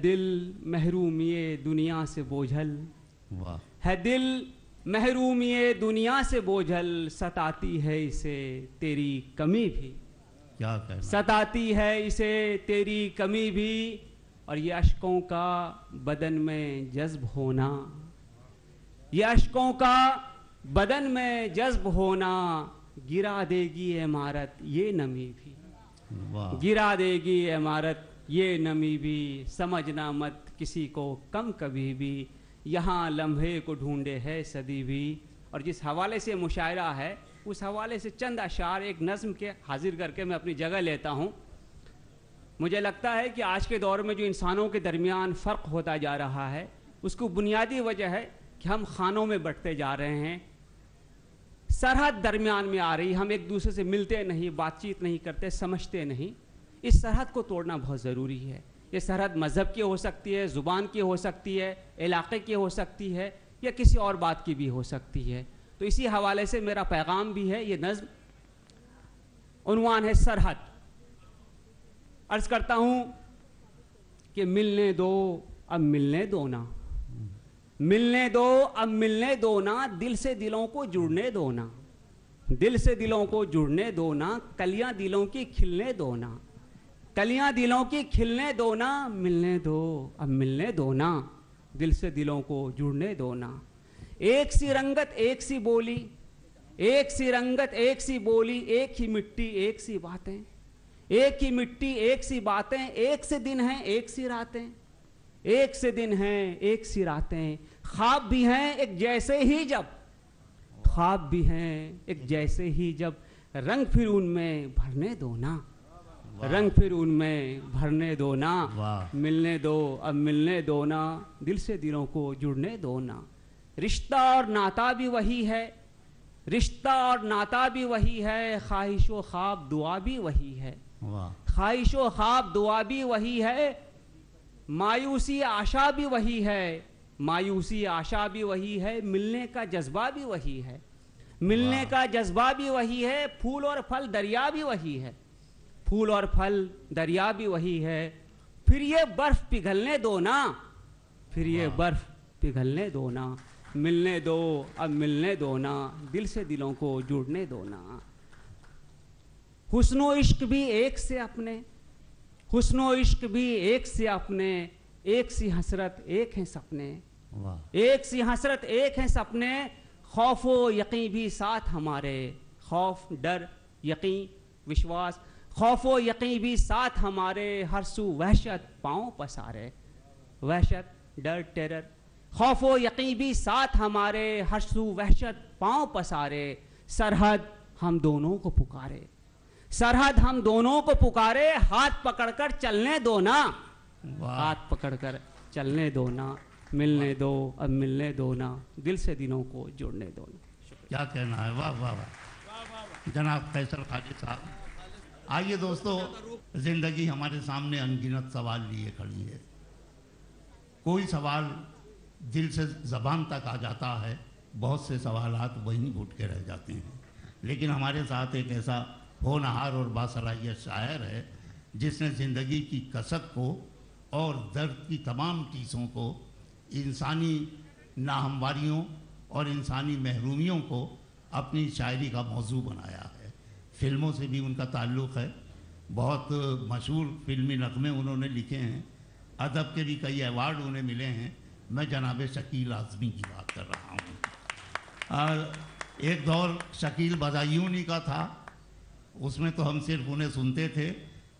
दिल महरूमिये दुनिया से बोझल, है दिल महरूमिये दुनिया से बोझल, सताती है इसे तेरी कमी भी। क्या कहना, सताती है इसे तेरी कमी भी, और ये अश्कों का बदन में जज्ब होना, ये अश्कों का बदन में जज्ब होना, गिरा देगी इमारत ये नमी भी, गिरा देगी इमारत ये नमी भी, समझना मत किसी को कम कभी भी, यहाँ लम्हे को ढूंढे है सदी भी। और जिस हवाले से मुशायरा है उस हवाले से चंद अशार एक नज़्म के हाजिर करके मैं अपनी जगह लेता हूँ। मुझे लगता है कि आज के दौर में जो इंसानों के दरमियान फ़र्क होता जा रहा है उसको बुनियादी वजह है कि हम खानों में बंटते जा रहे हैं, सरहद दरमियान में आ रही, हम एक दूसरे से मिलते नहीं, बातचीत नहीं करते, समझते नहीं। इस सरहद को तोड़ना बहुत ज़रूरी है। ये सरहद मज़हब की हो सकती है, ज़ुबान की हो सकती है, इलाक़े की हो सकती है, या किसी और बात की भी हो सकती है। तो इसी हवाले से मेरा पैगाम भी है, ये नज़्म उन्वान है सरहद। अर्ज़ करता हूँ कि मिलने दो अब मिलने दो ना, मिलने दो अब मिलने दो ना, दिल से दिलों को जुड़ने दो ना, दिल से दिलों को जुड़ने दो ना, कलियां दिलों की खिलने दो ना, कलियां दिलों की खिलने दो ना, मिलने दो अब मिलने दो ना, दिल से दिलों को जुड़ने दो ना। एक सी रंगत एक सी बोली, एक सी रंगत एक सी बोली, एक ही मिट्टी एक सी बातें, एक ही मिट्टी एक सी बातें, एक से दिन हैं एक सी रातें, एक से दिन हैं एक सी रातें, ख्वाब भी हैं एक जैसे ही जब, ख्वाब भी हैं एक जैसे ही जब, रंग फिर उनमें भरने दो ना, रंग फिर उनमें भरने दो ना, मिलने दो अब मिलने दो ना, दिल से दिलों को जुड़ने दो ना। रिश्ता और नाता भी वही है, रिश्ता और नाता भी वही है, ख्वाहिशो ख्वाब दुआ भी वही है, ख्वाहिशो ख्वाब दुआ भी वही है, मायूसी आशा भी वही है, मायूसी आशा भी वही है, मिलने का जज्बा भी वही है, मिलने का जज्बा भी वही है, फूल और फल दरिया भी वही है, फूल और फल दरिया भी वही है, फिर ये बर्फ पिघलने दो ना, फिर ये बर्फ पिघलने दो ना, मिलने दो अब मिलने दो ना, दिल से दिलों को जुड़ने दो ना। हुस्नो इश्क भी एक से अपने, हुस्नो इश्क भी एक से अपने, एक सी हसरत एक हैं सपने, एक सी हसरत एक हैं सपने, खौफो यकीन भी साथ हमारे, खौफ डर यकीन विश्वास, खौफो यकीन भी साथ हमारे, हर सू वहशत पाँव पसारे, वहशत डर टेरर, खौफो यकीन भी साथ हमारे, हर सू वहशत पाँव पसारे, सरहद हम दोनों को पुकारे, सरहद हम दोनों को पुकारे, हाथ पकड़कर चलने दो ना, हाथ पकड़कर चलने दो ना, मिलने दो अब मिलने दो ना, दिल से दिलों को जोड़ने दो ना। क्या कहना है, वाह वाह वाह जनाब फैसल खालिद साहब। आइए दोस्तों, जिंदगी हमारे सामने अनगिनत सवाल लिए खड़ी है, कोई सवाल दिल से ज़बान तक आ जाता है, बहुत से सवालात वहीं घुट के रह जाते हैं। लेकिन हमारे साथ एक ऐसा होनहार और बासलाहियत शायर है जिसने ज़िंदगी की कसक को और दर्द की तमाम चीज़ों को, इंसानी नाहमवारियों और इंसानी महरूमियों को अपनी शायरी का मौजू बनाया है। फिल्मों से भी उनका ताल्लुक़ है, बहुत मशहूर फिल्मी नग़मे उन्होंने लिखे हैं, अदब के भी कई अवार्ड उन्हें मिले हैं। मैं जनाब शकील आज़मी की बात कर रहा हूँ। एक दौर शकील बदायूनी का था, उसमें तो हम सिर्फ उन्हें सुनते थे।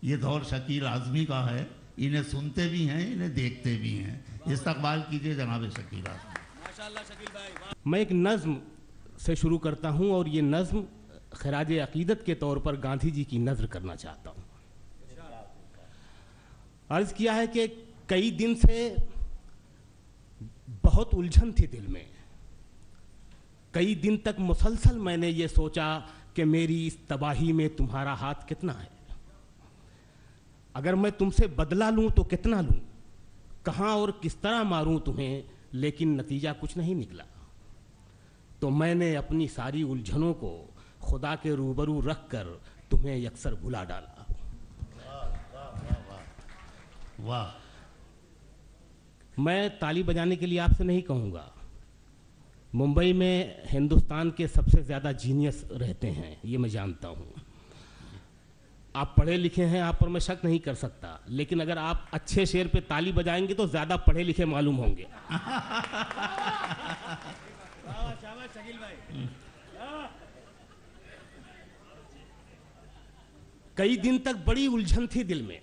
ये दौर शकील आज़मी का है, इन्हें सुनते भी हैं, इन्हें देखते भी हैं। इस्तकबाल कीजिए जनाब शकील आज़मी। माशाअल्लाह शकील भाई। मैं एक नज़्म से शुरू करता हूँ और ये नज़्म खराज अक़ीदत के तौर पर गांधी जी की नज़र करना चाहता हूँ। अर्ज़ किया है कि कई दिन से बहुत उलझन थी दिल में, कई दिन तक मुसलसल मैंने ये सोचा कि मेरी इस तबाही में तुम्हारा हाथ कितना है, अगर मैं तुमसे बदला लूँ तो कितना लूँ, कहाँ और किस तरह मारूँ तुम्हें, लेकिन नतीजा कुछ नहीं निकला। तो मैंने अपनी सारी उलझनों को खुदा के रूबरू रख कर तुम्हें यकसर भुला डाला। वाह वाह वाह वाह। मैं ताली बजाने के लिए आपसे नहीं कहूँगा। मुंबई में हिंदुस्तान के सबसे ज़्यादा जीनियस रहते हैं, ये मैं जानता हूँ। आप पढ़े लिखे हैं, आप पर मैं शक नहीं कर सकता, लेकिन अगर आप अच्छे शेर पे ताली बजाएंगे तो ज़्यादा पढ़े लिखे मालूम होंगे। कई दिन तक बड़ी उलझन थी दिल में,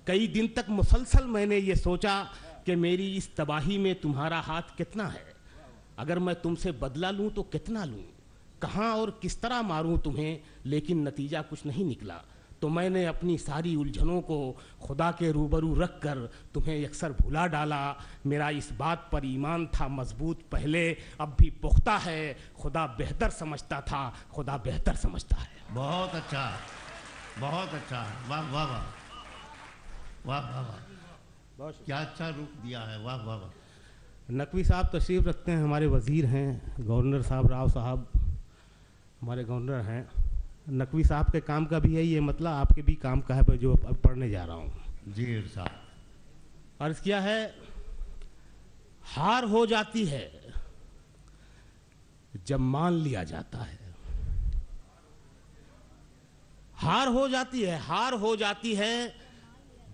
कई दिन तक मुसलसल मैंने ये सोचा कि मेरी इस तबाही में तुम्हारा हाथ कितना है। अगर मैं तुमसे बदला लूं तो कितना लूं, कहाँ और किस तरह मारूं तुम्हें, लेकिन नतीजा कुछ नहीं निकला। तो मैंने अपनी सारी उलझनों को खुदा के रूबरू रख कर तुम्हें अक्सर भुला डाला। मेरा इस बात पर ईमान था मजबूत पहले, अब भी पुख्ता है। खुदा बेहतर समझता था, खुदा बेहतर समझता है। बहुत अच्छा, बहुत अच्छा, वाह वाह वाह वाह वाह वाह, क्या अच्छा रूप दिया है, वाह वाह वाह। नकवी साहब तशरीफ़ रखते हैं, हमारे वज़ीर हैं, गवर्नर साहब, राव साहब हमारे गवर्नर हैं। नकवी साहब के काम का भी है ये, मतलब आपके भी काम का है जो अब पढ़ने जा रहा हूँ। जी साहब। अर्ज़ किया है, हार हो जाती है जब मान लिया जाता है, हार हो जाती है, हार हो जाती है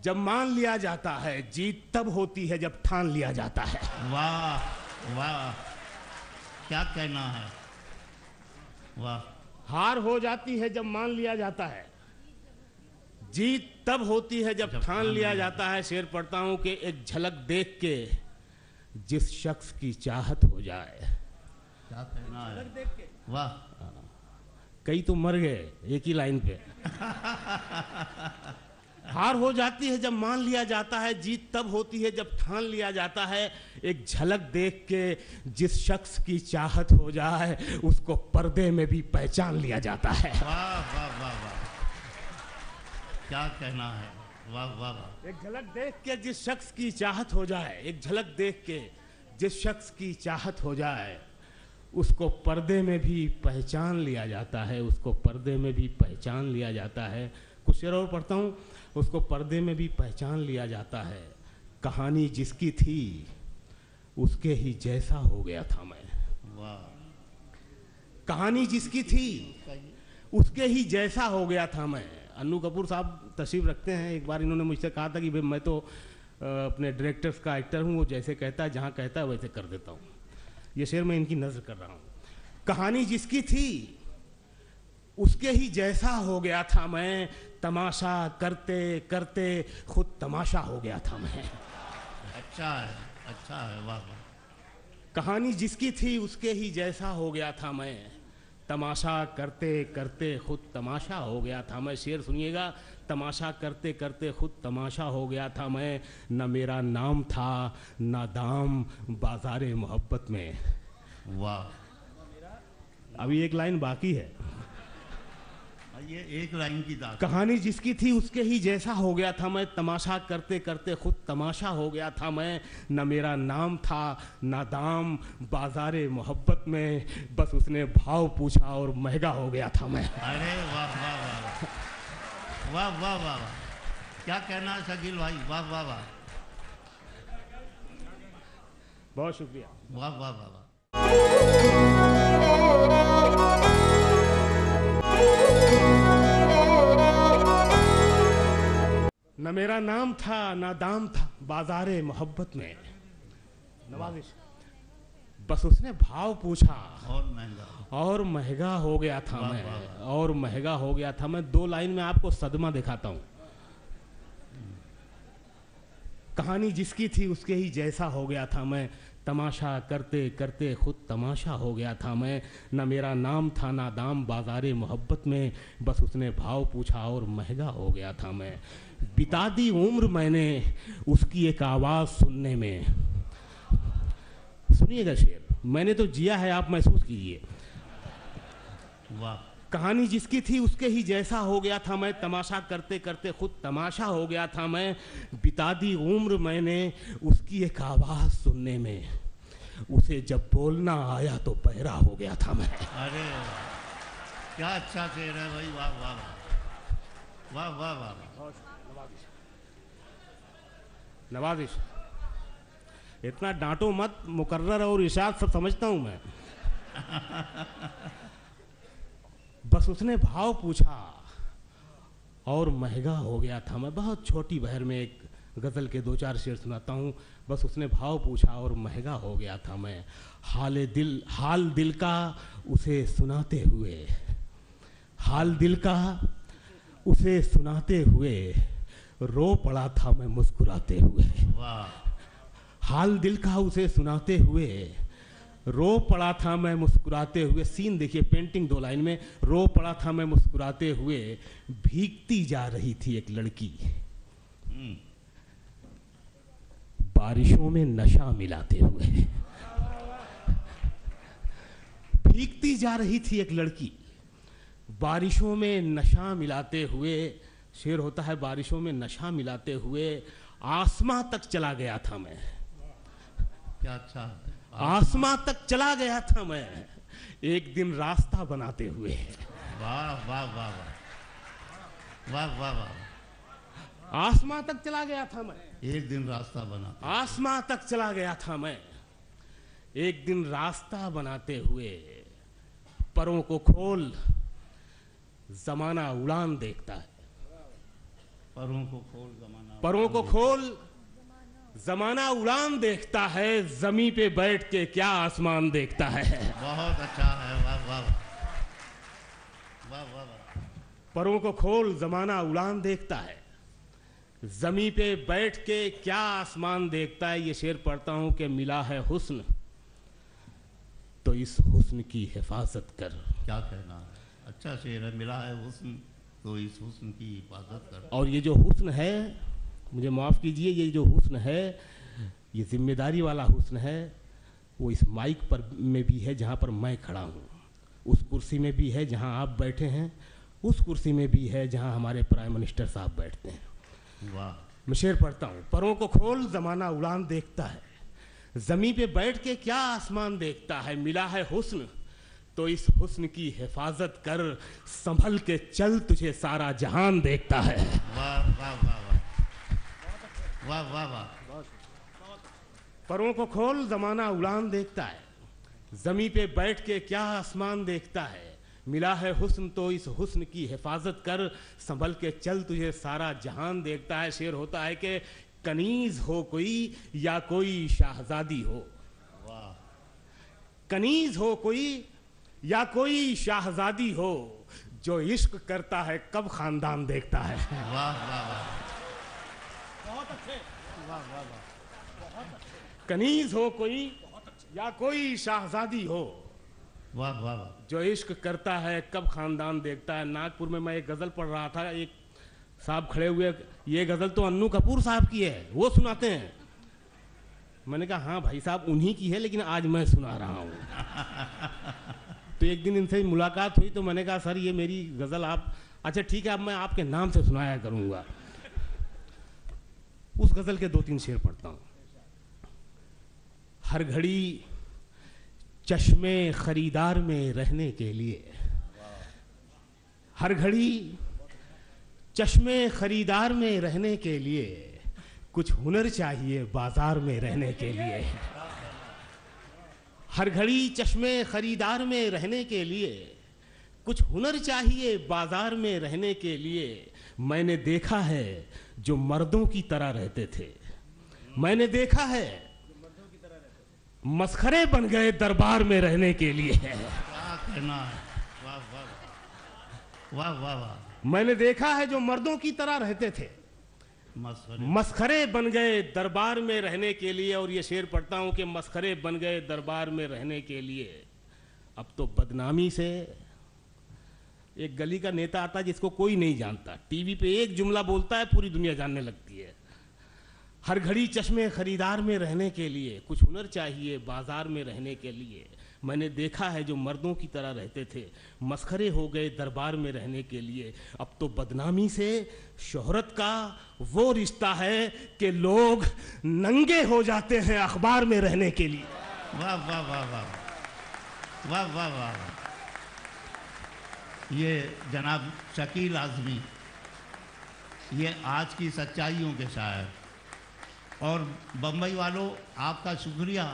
जब मान लिया जाता है, जीत तब होती है जब ठान लिया जाता है। वाह वाह, क्या कहना है, वाह। हार हो जाती है जब मान लिया जाता है, जीत तब होती है जब ठान लिया जाता है। शेर पढ़ता हूं कि एक झलक देख के जिस शख्स की चाहत हो जाए। क्या कहना है, वाह। कई तो मर गए एक ही लाइन पे। हार हो जाती है जब मान लिया जाता है, जीत तब होती है जब ठान लिया जाता है। एक झलक देख के जिस शख्स की चाहत हो जाए, उसको पर्दे में भी पहचान लिया जाता है। वाह वाह वाह वाह, क्या कहना है, वाह वाह वाह। एक झलक देख के जिस शख्स की चाहत हो जाए, एक झलक देख के जिस शख्स की चाहत हो जाए, उसको पर्दे में भी पहचान लिया जाता है, उसको पर्दे में भी पहचान लिया जाता है। कुछ शेर और पढ़ता हूँ, उसको पर्दे में भी पहचान लिया जाता है। कहानी जिसकी थी उसके ही जैसा हो गया था मैं। वाह। कहानी जिसकी थी उसके ही जैसा हो गया था मैं। अन्नू कपूर साहब तशरीफ रखते हैं। एक बार इन्होंने मुझसे कहा था कि भाई मैं तो अपने डायरेक्टर्स का एक्टर हूँ, वो जैसे कहता है, जहाँ कहता है वैसे कर देता हूँ। ये शेर मैं इनकी नज़र कर रहा हूँ। कहानी जिसकी थी उसके ही जैसा हो गया था मैं, तमाशा करते करते खुद तमाशा हो गया था मैं। अच्छा है, अच्छा है, वाह वाह। कहानी जिसकी थी उसके ही जैसा हो गया था मैं, तमाशा करते करते खुद तमाशा हो गया था मैं। शेर सुनिएगा, तमाशा करते करते खुद तमाशा हो गया था मैं। न मेरा नाम था न दाम बाजारे मोहब्बत में। वाह। अभी एक लाइन बाकी है। ये एक लाइन की बात। कहानी जिसकी थी उसके ही जैसा हो गया था मैं, तमाशा करते करते खुद तमाशा हो गया था मैं। न मेरा नाम था न दाम बाजारे मोहब्बत में, बस उसने भाव पूछा और महंगा हो गया था मैं। अरे वाह वाह वाह वाह वाह वाह वाह, क्या कहना है शकील भाई, वाह वाह वाह, बहुत शुक्रिया। वाह वाह वाह वाह। न मेरा नाम था न दाम था बाजारे मोहब्बत में, नवाजिश, बस उसने भाव पूछा और महंगा हो गया था मैं, और महंगा हो गया था मैं। दो लाइन में आपको सदमा दिखाता हूं। कहानी जिसकी थी उसके ही जैसा हो गया था मैं, तमाशा करते करते खुद तमाशा हो गया था मैं। न मेरा नाम था ना दाम बाजारे मोहब्बत में, बस उसने भाव पूछा और महंगा हो गया था मैं। बिता दी उम्र मैंने उसकी एक आवाज़ सुनने में। सुनिएगा शेर, मैंने तो जिया है, आप महसूस कीजिए। वाह। कहानी जिसकी थी उसके ही जैसा हो गया था मैं, तमाशा करते करते खुद तमाशा हो गया था मैं। बिता दी उम्र मैंने उसकी एक आवाज़ सुनने में, उसे जब बोलना आया तो बहरा हो गया था मैं। अरे क्या अच्छा शेर है भाई, वाह वाह वाह वाह वाह वाह। नवाजिश, इतना डांटो मत, मुकर्रर और इशाद सब समझता हूं मैं। बस उसने भाव पूछा और महंगा हो गया था मैं। बहुत छोटी बहर में एक गज़ल के 2-4 शेर सुनाता हूँ। बस उसने भाव पूछा और महंगा हो गया था मैं। हाल दिल का उसे सुनाते हुए, हाल दिल का उसे सुनाते हुए रो पड़ा था मैं मुस्कुराते हुए। हाल दिल का उसे सुनाते हुए रो पड़ा था मैं मुस्कुराते हुए। सीन देखिए, पेंटिंग 2 लाइन में। रो पड़ा था मैं मुस्कुराते हुए, भीगती जा रही थी एक लड़की, बारिशों में नशा मिलाते हुए। भीगती जा रही थी एक लड़की, बारिशों में नशा मिलाते हुए। शेर होता है, बारिशों में नशा मिलाते हुए आसमां तक चला गया था मैं। क्या अच्छा है। आसमां तक चला गया था मैं, एक दिन रास्ता बनाते हुए। वाह वाह वाह वाह वाह वाह वाह। आसमां तक चला गया था मैं, एक दिन रास्ता बना। आसमां तक चला गया था मैं, एक दिन रास्ता बनाते हुए। परों को खोल, जमाना उड़ान देखता है। परों को खोल, जमाना परों को खोल, जमाना उड़ान देखता है। जमी पे बैठ के क्या आसमान देखता है। बहुत अच्छा है। वाह वाह वाह वाह वाह। परों को खोल, जमाना उड़ान देखता है। जमी पे बैठ के क्या आसमान देखता है। ये शेर पढ़ता हूं कि मिला है हुस्न तो इस हुस्न की हिफाजत कर। क्या कहना है, अच्छा शेर है। मिला है हुस्न तो इस हुस्न की हिफाजत कर। और ये जो हुस्न है, मुझे माफ़ कीजिए, ये जो हुस्न है ये जिम्मेदारी वाला हुस्न है। वो इस माइक पर में भी है जहाँ पर मैं खड़ा हूँ, उस कुर्सी में भी है जहाँ आप बैठे हैं, उस कुर्सी में भी है जहाँ हमारे प्राइम मिनिस्टर साहब बैठते हैं। वाह। मैं शेर पढ़ता हूँ। परों को खोल, ज़माना उड़ान देखता है। ज़मीं पे बैठ के क्या आसमान देखता है। मिला है हुस्न तो इस हुस्न की हिफाजत कर। संभल के चल, तुझे सारा जहान देखता है। वाह वाह वाह वाह वाह वाह वाह। परों को खोल, जमाना उड़ान देखता है। जमी पे बैठ के क्या आसमान देखता है। मिला है हुस्न तो इस हुस्न की हिफाजत कर। संभल के चल, तुझे सारा जहान देखता है। शेर होता है कि कनीज हो कोई या कोई शाहजादी हो। वाह। कनीज हो कोई या कोई शाहजादी हो, जो इश्क करता है कब खानदान देखता है। वाह वाह वाह। बहुत अच्छे। वाह वाह वाह। कनीज हो कोई या कोई शाहजादी हो, वाह वाह वाह। जो इश्क करता है कब खानदान देखता है। नागपुर में मैं एक गज़ल पढ़ रहा था, एक साहब खड़े हुए, ये गज़ल तो अन्नू कपूर साहब की है, वो सुनाते हैं। मैंने कहा हाँ भाई साहब उन्हीं की है, लेकिन आज मैं सुना रहा हूँ। तो एक दिन इनसे मुलाकात हुई तो मैंने कहा सर ये मेरी गज़ल आप, अच्छा ठीक है अब मैं आपके नाम से सुनाया करूँगा। उस गज़ल के 2-3 शेर पढ़ता हूँ। हर घड़ी चश्मे खरीदार में रहने के लिए, हर घड़ी चश्मे खरीदार में रहने के लिए, कुछ हुनर चाहिए बाजार में रहने के लिए। हर घड़ी चश्मे खरीदार में रहने के लिए, कुछ हुनर चाहिए बाजार में रहने के लिए। मैंने देखा है जो मर्दों की तरह रहते थे, मैंने देखा है मस्खरे बन गए दरबार में रहने के लिए। क्या कहना है। वाह वाह वाह वाह वाह। मैंने देखा है जो मर्दों की तरह रहते थे, मस्खरे बन गए दरबार में रहने के लिए। और ये शेर पढ़ता हूं कि मस्खरे बन गए दरबार में रहने के लिए। अब तो बदनामी से, एक गली का नेता आता जिसको कोई नहीं जानता, टीवी पे एक जुमला बोलता है पूरी दुनिया जानने लगती है। हर घड़ी चश्मे खरीदार में रहने के लिए, कुछ हुनर चाहिए बाजार में रहने के लिए। मैंने देखा है जो मर्दों की तरह रहते थे, मस्खरे हो गए दरबार में रहने के लिए। अब तो बदनामी से शोहरत का वो रिश्ता है कि लोग नंगे हो जाते हैं अखबार में रहने के लिए। वाह वाह वाह वाह वाह वाह वाह। ये जनाब शकील आज़मी, ये आज की सच्चाइयों के शायर। और बम्बई वालों, आपका शुक्रिया।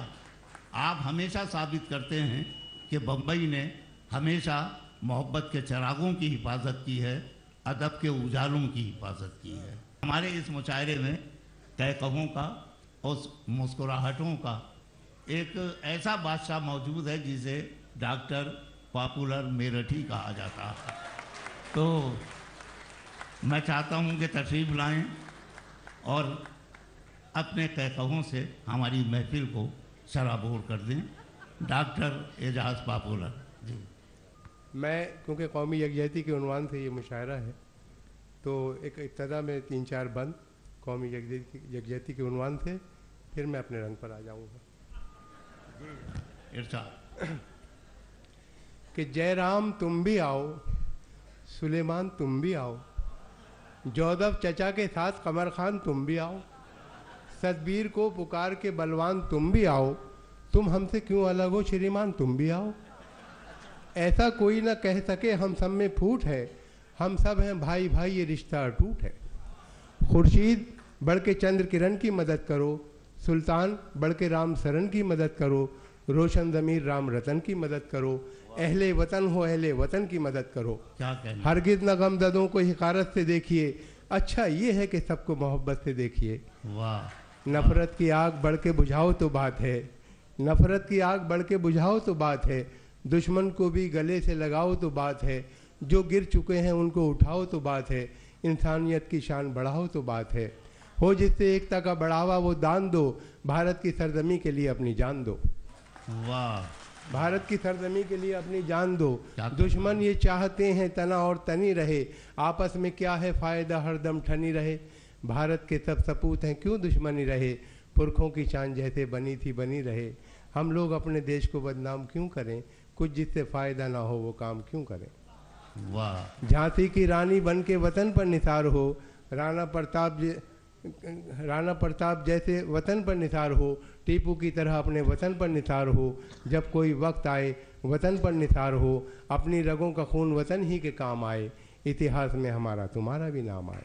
आप हमेशा साबित करते हैं कि बम्बई ने हमेशा मोहब्बत के चिरागों की हिफाजत की है, अदब के उजालों की हिफाजत की है। हमारे इस मुशायरे में कहकहों का और मुस्कुराहटों का एक ऐसा बादशाह मौजूद है जिसे डॉक्टर पॉपुलर मेरठी कहा जाता है। तो मैं चाहता हूं कि तशरीफ़ लाएं और अपने कहकहों से हमारी महफिल को शराबोर कर दें। डॉक्टर एजाज पॉपुलर जी। मैं क्योंकि कौमी यकजहती के उन्वान से ये मुशायरा है, तो एक इब्तदा में 3-4 बंद कौमी यकजहती के उन्वान से, फिर मैं अपने रंग पर आ जाऊँगा। इरशाद कि जय राम तुम भी आओ, सुलेमान तुम भी आओ, जोधब चचा के साथ कमर खान तुम भी आओ, सतबीर को पुकार के बलवान तुम भी आओ, तुम हमसे क्यों अलग हो श्रीमान तुम भी आओ। ऐसा कोई ना कह सके हम सब में फूट है, हम सब हैं भाई भाई ये रिश्ता अटूट है। खुर्शीद बढ़ के चंद्र किरण की मदद करो, सुल्तान बढ़ के राम सरन की मदद करो, रोशन ज़मीर राम रतन की मदद करो, अहले वतन हो अहले वतन की मदद करो। क्या कहना? हरगिज़ न गमज़दों को हिकारत से देखिए, अच्छा ये है कि सबको मोहब्बत से देखिए। वाह। नफ़रत की आग बढ़ के बुझाओ तो बात है, नफ़रत की आग बढ़ के बुझाओ तो बात है, दुश्मन को भी गले से लगाओ तो बात है, जो गिर चुके हैं उनको उठाओ तो बात है, इंसानियत की शान बढ़ाओ तो बात है। हो जिससे एकता का बढ़ावा वो दान दो, भारत की सरजमी के लिए अपनी जान दो। वाह। भारत की सरजमी के लिए अपनी जान दो। दुश्मन ये चाहते हैं तना और तनी रहे, आपस में क्या है फ़ायदा हरदम ठनी रहे। भारत के सब सपूत हैं क्यों दुश्मनी रहे, पुरखों की शान जैसे बनी थी बनी रहे। हम लोग अपने देश को बदनाम क्यों करें, कुछ जिससे फ़ायदा ना हो वो काम क्यों करें। वाह। झांसी की रानी बन के वतन पर निसार हो, राणा प्रताप जैसे वतन पर निसार हो, टीपू की तरह अपने वतन पर निसार हो। जब कोई वक्त आए वतन पर निसार हो, अपनी रगों का खून वतन ही के काम आए, इतिहास में हमारा तुम्हारा भी नाम आए।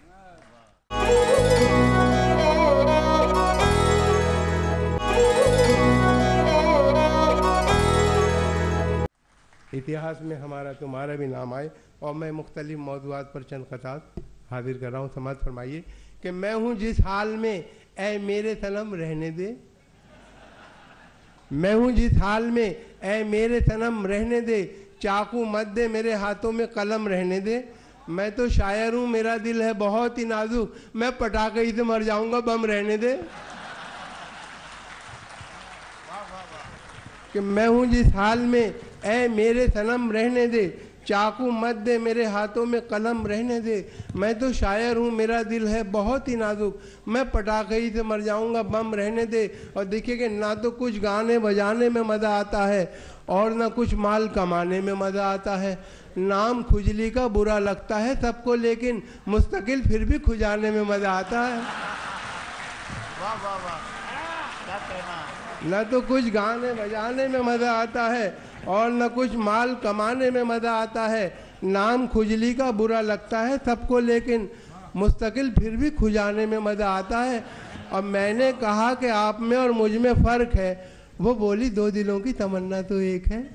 इतिहास में हमारा तुम्हारा भी नाम आए। और मैं मुख्तलिफ मौज़ूआत पर चंद क़तात हाजिर कर रहा हूँ। समाज फरमाइए कि मैं हूँ जिस हाल में ऐ मेरे सनम रहने दे, मैं हूँ जिस हाल में ऐ मेरे सनम रहने दे, चाकू मत दे मेरे हाथों में कलम रहने दे। मैं तो शायर हूँ मेरा दिल है बहुत ही नाजुक, मैं पटाखे ही से मर जाऊंगा बम रहने दे। कि मैं हूँ जिस हाल में ऐ मेरे सनम रहने दे, चाकू मत दे मेरे हाथों में कलम रहने दे। मैं तो शायर हूँ मेरा दिल है बहुत ही नाजुक, मैं पटाखे ही से मर जाऊंगा बम रहने दे। और देखिए कि ना तो कुछ गाने बजाने में मज़ा आता है और ना कुछ माल कमाने में मज़ा आता है। नाम खुजली का बुरा लगता है सबको, लेकिन मुस्तकिल फिर भी खुजाने में मज़ा आता है। वाह वाह वाह, क्या कहना। न तो कुछ गाने बजाने में मज़ा आता है और न कुछ माल कमाने में मज़ा आता है। नाम खुजली का बुरा लगता है सबको, लेकिन मुस्तकिल फिर भी खुजाने में मज़ा आता है। अब मैंने कहा कि आप में और मुझ में फ़र्क है, वो बोली दो दिलों की तमन्ना तो एक है।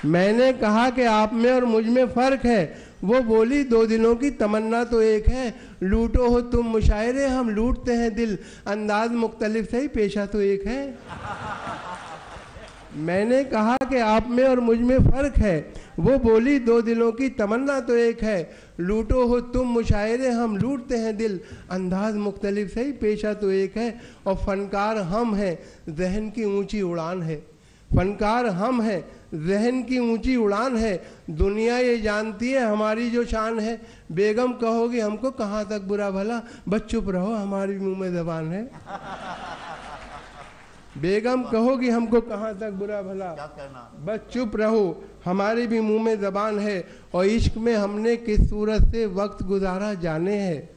मैंने कहा कि आप में और मुझ में फ़र्क है, वो बोली दो दिलों की तमन्ना तो एक है। लूटो हो तुम मुशायरे हम लूटते हैं दिल, अंदाज मुख्तलिफ सही पेशा तो एक है। मैंने कहा कि आप में और मुझ में फ़र्क है, वो बोली दो दिलों की तमन्ना तो एक है। लूटो हो तुम मुशायरे हम लूटते हैं दिल, अंदाज मुख्तलिफ सही पेशा तो एक है। और फ़नकार हम हैं जहन की ऊंची उड़ान है, फ़नकार हम हैं जहन की ऊंची उड़ान है। दुनिया ये जानती है हमारी जो शान है, बेगम कहोगी हमको कहाँ तक बुरा भला, बस चुप रहो हमारी मुंह में ज़बान है। बेगम कहोगी हमको कहाँ तक बुरा भला, बस चुप रहो हमारे भी मुंह में ज़बान है। और इश्क में हमने किस सूरत से वक्त गुजारा जाने हैं,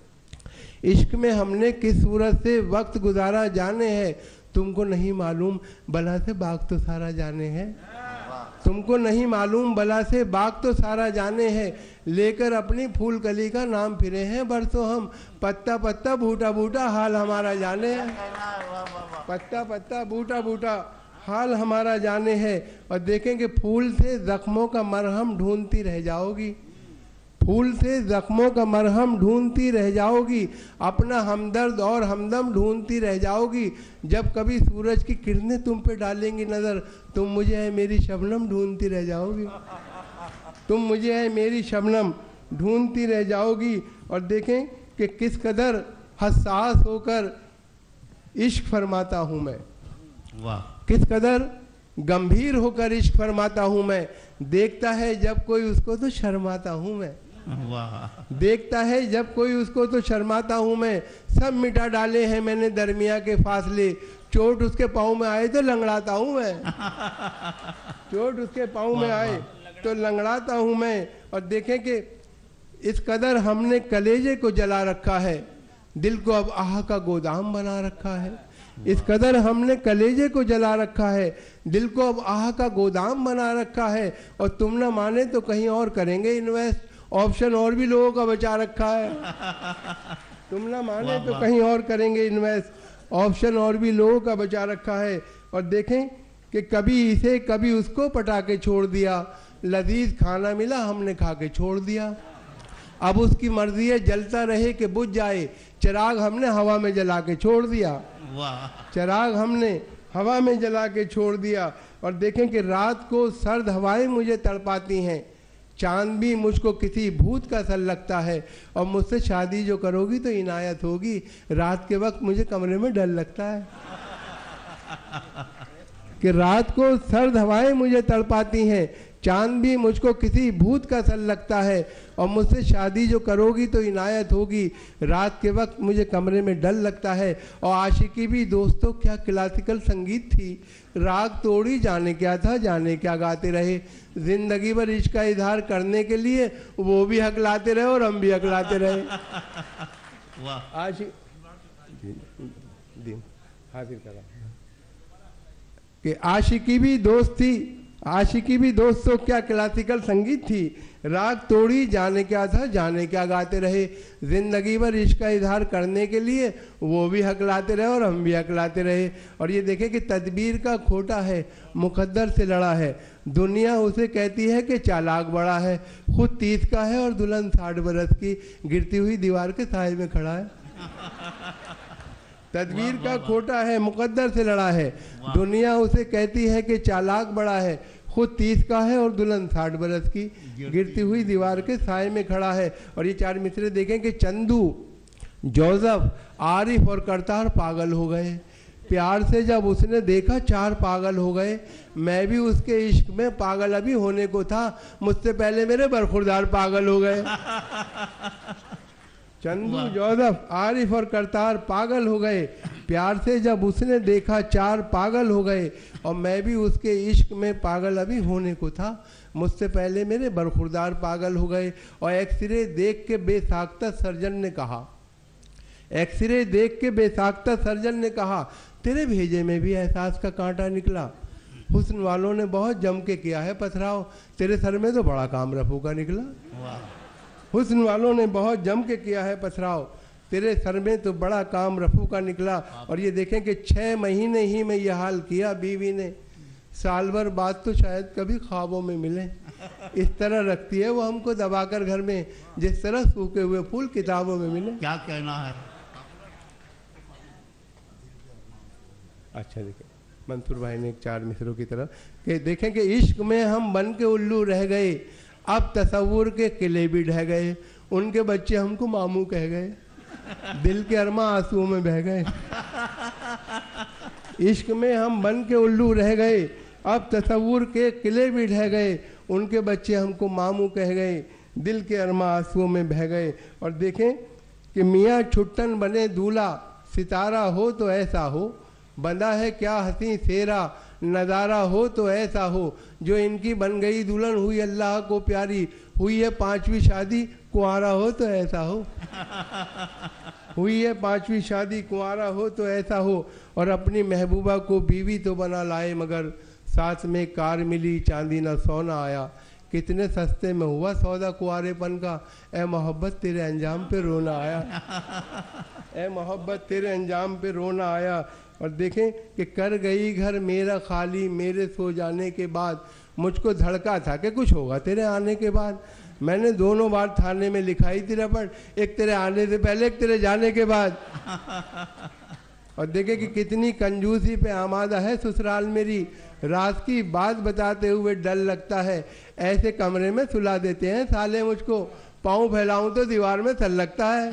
इश्क में हमने किस सूरत से वक्त गुजारा जाने हैं। तुमको नहीं मालूम बला से बाग तो सारा जाने हैं। तुमको नहीं मालूम बला से बाग तो सारा जाने हैं, लेकर अपनी फूल कली का नाम फिरे हैं बरसों हम। पत्ता पत्ता बूटा बूटा हाल हमारा जाने है, पत्ता पत्ता बूटा बूटा हाल हमारा जाने है। और देखेंगे फूल से जख्मों का मरहम ढूंढती रह जाओगी, फूल से जख्मों का मरहम ढूंढती रह जाओगी, अपना हमदर्द और हमदम ढूंढती रह जाओगी। जब कभी सूरज की किरणें तुम पे डालेंगी नज़र, तुम मुझे है मेरी शबनम ढूंढती रह जाओगी, तुम मुझे है मेरी शबनम ढूंढती रह जाओगी। और देखें कि किस कदर हसास होकर इश्क फरमाता हूँ मैं, वाह, किस कदर गंभीर होकर इश्क फरमाता हूँ मैं। देखता है जब कोई उसको तो शर्माता हूँ मैं, वाह, देखता है जब कोई उसको तो शर्माता हूँ मैं। सब मिटा डाले हैं मैंने दरमिया के फासले, चोट उसके पाँव में आए तो लंगड़ाता हूँ मैं, चोट उसके पाँव में आए तो लंगड़ाता हूँ मैं। और देखें कि इस कदर हमने कलेजे को जला रखा है, दिल को अब आह का गोदाम बना रखा है। इस कदर हमने कलेजे को जला रखा है, दिल को अब आह का गोदाम बना रखा है। और तुम ना माने तो कहीं और करेंगे इन्वेस्ट, ऑप्शन और भी लोगों का बचा रखा है। तुम ना माने तो कहीं और करेंगे इन्वेस्ट, ऑप्शन और भी लोगों का बचा रखा है। और देखें कि कभी इसे कभी उसको पटा के छोड़ दिया, लजीज खाना मिला हमने खा के छोड़ दिया। अब उसकी मर्जी है जलता रहे कि बुझ जाए, चिराग हमने हवा में जला के छोड़ दिया, चिराग हमने हवा में जला के छोड़ दिया। और देखें कि रात को सर्द हवाएं मुझे तड़पाती हैं, चांद भी मुझको किसी भूत का सल लगता है। और मुझसे शादी जो करोगी तो इनायत होगी, रात के वक्त मुझे कमरे में डर लगता है कि रात को सर्द हवाएं मुझे तड़पाती हैं, चांद भी मुझको किसी भूत का सल लगता है। और मुझसे शादी जो करोगी तो इनायत होगी, रात के वक्त मुझे कमरे में डर लगता है। और आशिकी भी दोस्तों क्या क्लासिकल संगीत थी, राग तोड़ी जाने क्या था जाने क्या गाते रहे। जिंदगी भर इश्क का इजहार करने के लिए वो भी हकलाते रहे और हम भी हकलाते रहे। हाजिर करा कि आशिकी भी दोस्त थी, आशिकी भी दोस्तों क्या क्लासिकल संगीत थी, राग तोड़ी जाने क्या था जाने क्या गाते रहे। जिंदगी भर इश्क का इजहार करने के लिए वो भी हकलाते रहे और हम भी हकलाते रहे। और ये देखें कि तदबीर का खोटा है, मुकद्दर से लड़ा है, दुनिया उसे कहती है कि चालाक बड़ा है, खुद 30 का है और दुल्हन 60 बरस की, गिरती हुई दीवार के साए में खड़ा है। तदबीर का खोटा है, मुकद्दर से लड़ा है, दुनिया उसे कहती है कि चालाक बड़ा है, खुद 30 का है और दुल्हन 60 बरस की, गिरती हुई दीवार के साए में खड़ा है। और ये 4 मिसरे देखें कि चंदू, जोसेफ, आरिफ और करतार पागल हो गए, प्यार से जब उसने देखा 4 पागल हो गए। मैं भी उसके इश्क में पागल अभी होने को था, मुझसे पहले मेरे बरखुरदार पागल हो गए। चंदू, जोसेफ, आरिफ और करतार पागल हो गए, प्यार से जब उसने देखा 4 पागल हो गए। और मैं भी उसके इश्क में पागल अभी होने को था, मुझसे पहले मेरे बरखुरदार पागल हो गए। और एक्सरे देख के बेसाख्ता सर्जन ने कहा, एक्सरे देख के बेसाख्ता सर्जन ने कहा, तेरे भेजे में भी एहसास का कांटा निकला। हुस्न वालों ने बहुत जम के किया है पथराव, तेरे सर में तो बड़ा काम रफू का निकला। हुस्न वालों ने बहुत जम के किया है पथराव, तेरे सर में तो बड़ा काम रफू का निकला। और ये देखें कि 6 महीने ही में ये हाल किया बीवी ने, साल भर बाद तो शायद कभी ख्वाबों में मिले। इस तरह रखती है वो हमको दबाकर घर में, जिस तरह सूखे हुए फूल किताबों में मिले। क्या कहना है? अच्छा देखें मंसूर भाई ने 4 मिसरों की तरह कि देखें कि इश्क में हम बन के उल्लू रह गए, अब तसव्वुर के किले भी ढह गए, उनके बच्चे हमको मामू कह गए, दिल के अरमा आंसुओं में बह गए। इश्क में हम बन के उल्लू रह गए, अब तसव्वुर के किले भी ढह गए, उनके बच्चे हमको मामू कह गए, दिल के अरमा आंसुओं में बह गए। और देखें कि मियाँ छुट्टन बने दूल्हा, सितारा हो तो ऐसा हो, बंदा है क्या हंसी सेरा, नज़ारा हो तो ऐसा हो, जो इनकी बन गई दुल्हन हुई अल्लाह को प्यारी, हुई है 5वीं शादी कुंवारा हो तो ऐसा हो, हुई है 5वीं शादी कुंवारा हो तो ऐसा हो। और अपनी महबूबा को बीवी तो बना लाए, मगर साथ में कार मिली चांदी ना सोना आया, कितने सस्ते में हुआ सौदा कुआरेपन का, ए मोहब्बत तेरे अंजाम पे रोना आया, ए मोहब्बत तेरे अंजाम पे रोना आया। और देखें कि कर गई घर मेरा खाली, मेरे सो जाने के बाद मुझको धड़का था कि कुछ होगा तेरे आने के बाद। मैंने दोनों बार थाने में लिखाई थी रपट, एक तेरे आने से पहले, एक तेरे जाने के बाद। और देखे कि कितनी कंजूसी पे आमादा है ससुराल मेरी, रात की बात बताते हुए डर लगता है, ऐसे कमरे में सुला देते हैं साले मुझको, पाँव फैलाऊं तो दीवार में सल लगता है।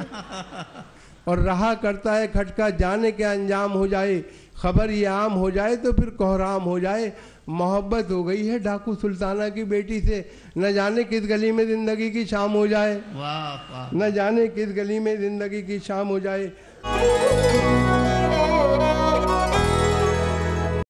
और रहा करता है खटका, जाने के अंजाम हो जाए, खबर ये आम हो जाए तो फिर कोहराम हो जाए। मोहब्बत हो गई है डाकू सुल्ताना की बेटी से, न जाने किस गली में जिंदगी की शाम हो जाए, वाह वाह, न जाने किस गली में जिंदगी की शाम हो जाए।